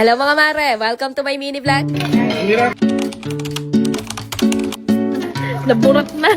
Hello mga mare! Welcome to my mini vlog! Naburat na!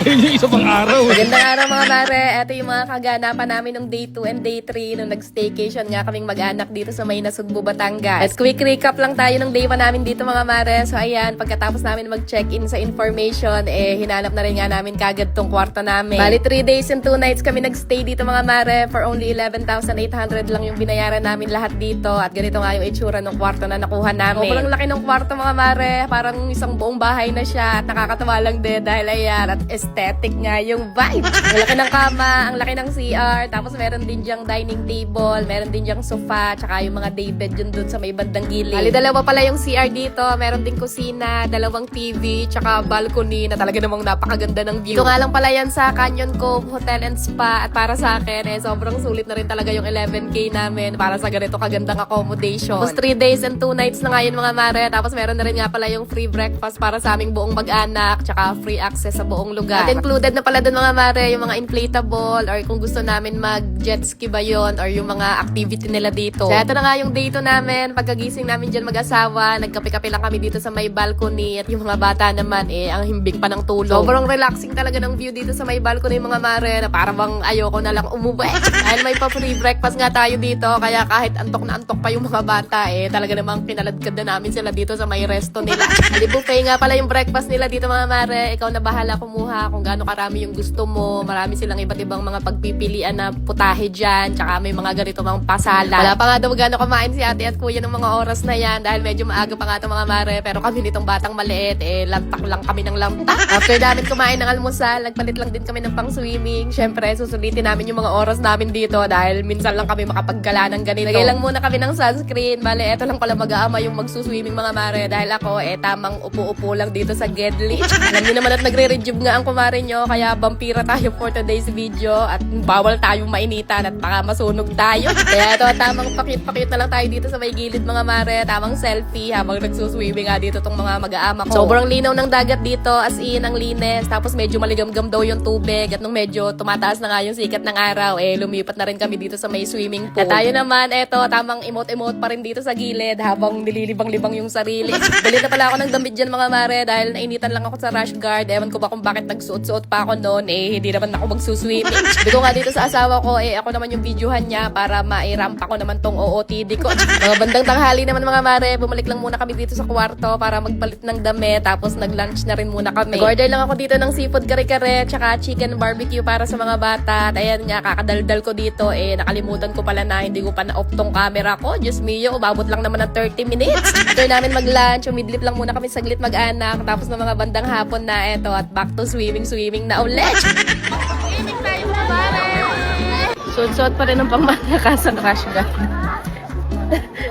Ayun yung isa pang araw. Magandang araw mga mare! Ito yung mga kaganapan namin ng day 2 and day 3 nung nag-staycation nga kaming mag-anak dito sa May Nasugbu, Batangas. At quick recap lang tayo ng day 1 namin dito mga mare. So ayan, pagkatapos namin mag-check-in sa information, hinanap na rin nga namin kagad tong kwarto namin. Bali 3 days and 2 nights kami nag-stay dito mga mare. For only 11,800 lang yung binayaran namin lahat dito. At ganito nga yung itsura ng kwarto na nakuha namin. Sobrang laki ng kwarto mga mare. Parang isang buong bahay na siya. At nakakatawa lang din dahil ayan, at aesthetic nga yung vibe. Ang laki ng kama, ang laki ng CR, tapos meron din diyang dining table, meron din diyang sofa, tsaka yung mga day bed yun dun sa may bandang gilid. Bali, dalawa pala yung CR dito, meron din kusina, dalawang TV, tsaka balcony na talaga namang napakaganda ng view. Ito nga lang pala yan sa Canyon Cove Hotel and Spa, at para sa akin, sobrang sulit na rin talaga yung 11K namin para sa ganito kagandang accommodation. Tapos 3 days and 2 nights na nga yun mga mare, tapos meron na rin nga pala yung free breakfast para sa aming buong mag-anak, tsaka free access sa buong lugar. At included na pala dun mga mare, yung mga inflatable or kung gusto namin mag-jet ski ba yun or yung mga activity nila dito. So ito na nga yung day 2 namin. Pagkagising namin dyan mag-asawa, nagkape-kape lang kami dito sa may balcony at yung mga bata naman ang himbing pa ng tulog. Sobrang relaxing talaga ng view dito sa may balcony mga mare na parang bang ayoko na lang umuwi. Dahil may pa-free breakfast nga tayo dito kaya kahit antok na antok pa yung mga bata talaga namang kinaladkad na namin sila dito sa may resto nila. Ali buffet nga pala yung breakfast nila dito mga mare. Ikaw na bahala kumuha kung gaano karami yung gusto mo. Marami silang iba't ibang mga pagpipilian na putahe dyan. Tsaka may mga ganito mga pasala. Wala pa nga daw gaano kumain si ate at kuya ng mga oras na yan dahil medyo maaga pa nga ito mga mare. Pero kami nitong batang maliit, lantak lang kami ng lantak. After namin kumain ng almusal, nagpalit lang din kami ng pang swimming. Syempre, susulitin namin yung mga oras namin dito dahil minsan lang kami makapaggala ng ganito. Lagay lang muna kami ng sunscreen. Bale, eto lang pala mag-aama yung magsuswimming mga mare dahil ako, tamang upo-upo lang dito sa Gedli. Alam niyo naman at nagre-rejuve nga ang kumare nyo, kaya vampira tayo for today's video at bawal tayong mainitan at baka masunog tayo. Kaya ito, tamang pakit-pakit na lang tayo dito sa may gilid mga mare, tamang selfie habang nagsuswimming nga dito tong mga mag-aama ko. Sobrang linaw ng dagat dito, as in, ang linis, tapos medyo maligamgam daw yung tubig at nung medyo tumataas na nga yung sikat ng araw, lumipat na rin kami dito sa may swimming pool. At tayo naman, eto, tamang emote-emote pa rin dito sa gilid habang nililibang-libang yung sarili. Bili na pala ako ng damit dyan mga mare dahil nainitan lang ako sa rash guard. Ewan ko ba kung bakit nagsuot-suot pa ako noon, hindi naman ako magsuswimming. Sabi ko nga dito sa asawa ko, ako naman yung videohan niya para mairampa ko naman tong OOTD ko. Mga bandang tanghali naman mga mare, bumalik lang muna kami dito sa kwarto para magpalit ng damit, tapos nag-lunch na rin muna kami. Nag-order lang ako dito ng seafood kare-kare, tsaka chicken barbecue para sa mga bata. At ayan nga, kakadaldal ko dito, nakalimutan ko pala na hindi ko pa na-off tong camera ko. Diyos mio, umabot lang naman ng 30 minutes. After namin mag-lunch, umidlip lang muna kami saglit mag-anak, tapos na mga bandang hapon na at back to swimming na ulit. Swimming tayo mga mare! Suot-suot pa rin ang pangmalakas ang crash guard.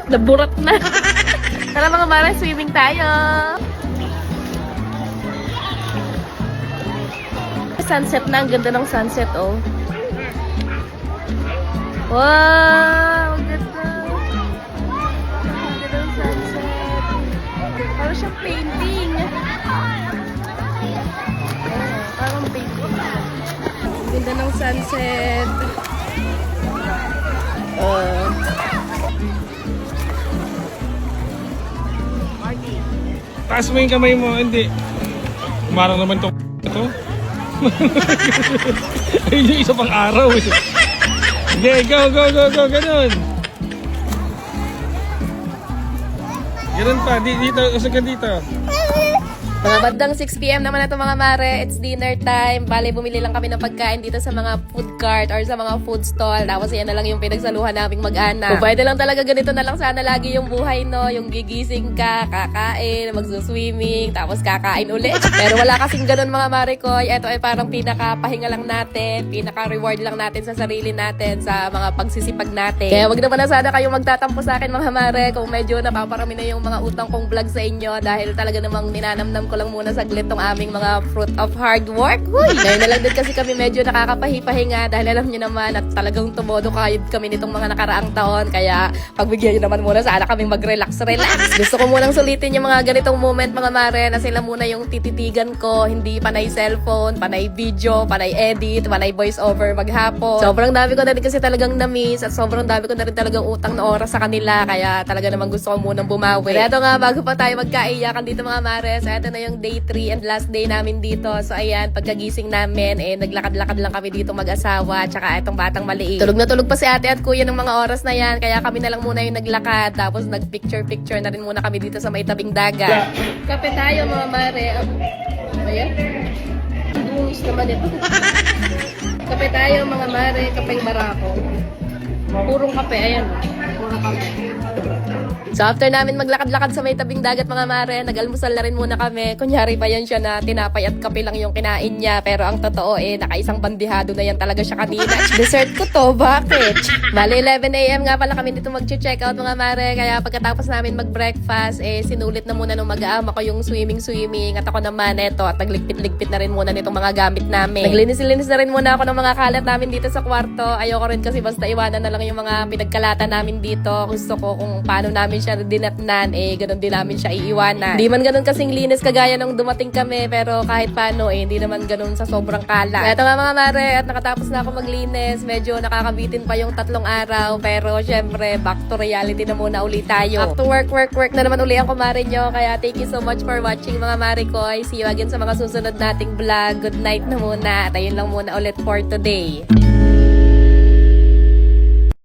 Naburat na. Tara mga mare, swimming tayo! Sunset na, ang ganda ng sunset Wow! Ang ganda! Ang ganda ng sunset. Parang siyang painting. Parang painting. Ang ganda ng sunset. Taas mo yung kamay mo, hindi. Marang naman tong ito. Ayun yung isa pang araw. Hindi, go, ganun. Ganun pa, dito, usag ka dito. Mga bandang 6 PM naman na ito mga mare. It's dinner time. Bale, bumili lang kami ng pagkain dito sa mga food cart or sa mga food stall. Tapos yan na lang yung pinagsaluhan naming mag-anak. Kung pwede lang talaga ganito na lang sana lagi yung buhay, no? Yung gigising ka, kakain, magsuswimming, tapos kakain ulit. Pero wala kasing ganun mga mare ko. Ito ay parang pinaka-pahinga lang natin, pinaka-reward lang natin sa sarili natin, sa mga pagsisipag natin. Kaya wag naman na sana kayong magtatampo sa akin mga mare kung medyo napaparami na yung mga utang kong vlog sa inyo dahil talaga namang ninanamnam ko lang muna saglit tong aming mga fruit of hard work. Huy! Ngayon na lang din kasi kami medyo nakakapahipahinga dahil alam nyo naman at talagang tumodo kayod kami nitong mga nakaraang taon. Kaya pagbigyan nyo naman muna sana kaming mag-relax-relax. Gusto ko munang sulitin yung mga ganitong moment mga mare na sila muna yung tititigan ko. Hindi panay cellphone, panay video, panay edit, panay voice over maghapon. Sobrang dami ko na rin kasi talagang na-miss at sobrang dami ko na rin talagang utang na oras sa kanila. Kaya talaga naman gusto ko munang bumawi. Pero eto nga, bago pa tayo magkaiyakan dito mga mare, so eto na yung day 3 and last day namin dito. So ayan, pagkagising namin, naglakad-lakad lang kami dito mag-asawa, tsaka etong batang maliit. Tulog na tulog pa si ate at kuya ng mga oras na yan, kaya kami na lang muna yung naglakad. Tapos nag-picture-picture na rin muna kami dito sa may tabing dagat. Kape tayo mga mare. Ayan. Bungis naman ito. Kape tayo mga mare, kapeng barako. Purong kape, ayan. Purong kape. So after namin maglakad-lakad sa may tabing dagat mga mare, nag-almusal na rin muna kami. Kunyari pa yan siya na tinapay at kape lang yung kinain niya. Pero ang totoo nakaisang bandihado na yan talaga siya kanina. Dessert ko to, bakit? Bale 11 AM nga pala kami dito mag-check out mga mare. Kaya pagkatapos namin mag-breakfast, sinulit na muna nung mag-aama ko yung swimming. At ako naman at nagligpit-ligpit na rin muna nitong mga gamit namin. Naglinis-linis na rin muna ako ng mga kalat namin dito sa kwarto. Ayoko rin kasi basta iwanan na lang yung mga pinagkalatan namin dito. Gusto ko kung paano namin siya dinatnan, ganun din namin siya iiwanan. Hindi man ganun kasing linis kagaya nung dumating kami, pero kahit paano, hindi naman ganun sa sobrang kalat. Ito nga mga mare, at nakatapos na ako maglinis. Medyo nakakabitin pa yung 3 araw, pero syempre, back to reality na muna ulit tayo. Back to work na naman uli ang kumare nyo. Kaya thank you so much for watching mga mare ko. I see you again sa mga susunod nating vlog. Good night na muna. At ayun lang muna ulit for today.